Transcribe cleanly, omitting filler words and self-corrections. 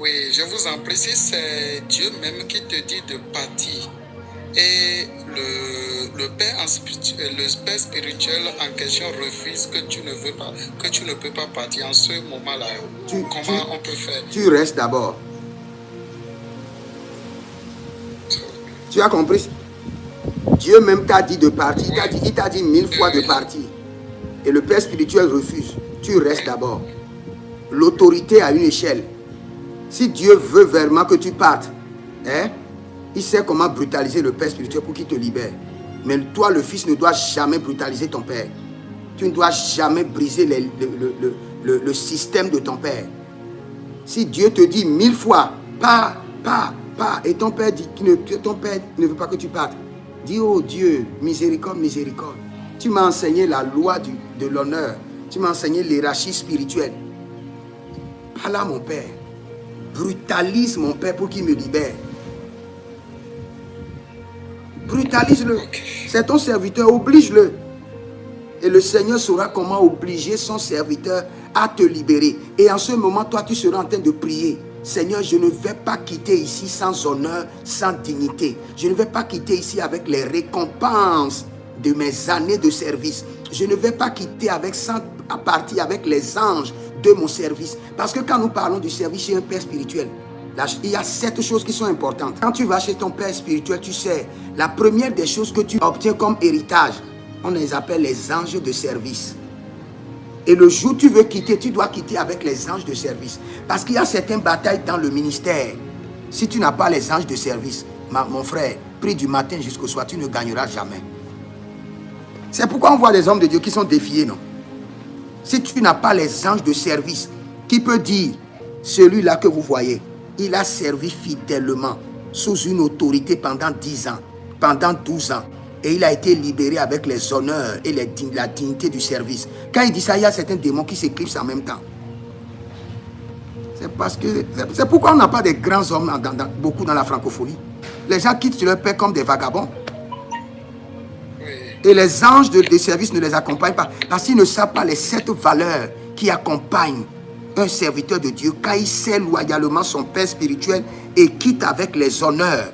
Oui, je vous en prie, si c'est Dieu même qui te dit de partir et le père spirituel en question refuse que tu ne veux pas, que tu ne peux pas partir en ce moment-là, comment on peut faire? Tu restes d'abord. Tu as compris? Dieu même t'a dit de partir. Oui. Il t'a dit 1000 fois de partir. Et le père spirituel refuse. Tu restes d'abord. L'autorité à une échelle. Si Dieu veut vraiment que tu partes, hein, il sait comment brutaliser le père spirituel pour qu'il te libère. Mais toi, le fils, ne dois jamais brutaliser ton père. Tu ne dois jamais briser le système de ton père. Si Dieu te dit 1000 fois, pars, et ton père ne veut pas que tu partes, dis, oh Dieu, miséricorde, miséricorde. Tu m'as enseigné la loi de l'honneur. Tu m'as enseigné l'hierarchie spirituelle. Parle à mon père. Brutalise mon père pour qu'il me libère. Brutalise-le. C'est ton serviteur, oblige-le. Et le Seigneur saura comment obliger son serviteur à te libérer. Et en ce moment, toi, tu seras en train de prier. Seigneur, je ne vais pas quitter ici sans honneur, sans dignité. Je ne vais pas quitter ici avec les récompenses de mes années de service. Je ne vais pas quitter sans partir avec les anges de mon service. Parce que quand nous parlons du service chez un père spirituel, là, il y a 7 choses qui sont importantes. Quand tu vas chez ton père spirituel, tu sais, la première des choses que tu obtiens comme héritage, on les appelle les anges de service. Et le jour où tu veux quitter, tu dois quitter avec les anges de service. Parce qu'il y a certaines batailles dans le ministère. Si tu n'as pas les anges de service, mon frère, prie du matin jusqu'au soir, tu ne gagneras jamais. C'est pourquoi on voit des hommes de Dieu qui sont défiés, non? Si tu n'as pas les anges de service, qui peut dire, celui-là que vous voyez, il a servi fidèlement sous une autorité pendant 10 ans, pendant 12 ans. Et il a été libéré avec les honneurs et la dignité du service. Quand il dit ça, il y a certains démons qui s'éclipsent en même temps. C'est pourquoi on n'a pas de grands hommes beaucoup dans la francophonie. Les gens quittent leur père comme des vagabonds. Et les anges de service ne les accompagnent pas. Parce qu'ils ne savent pas les 7 valeurs qui accompagnent un serviteur de Dieu quand il sert loyalement son père spirituel et quitte avec les honneurs.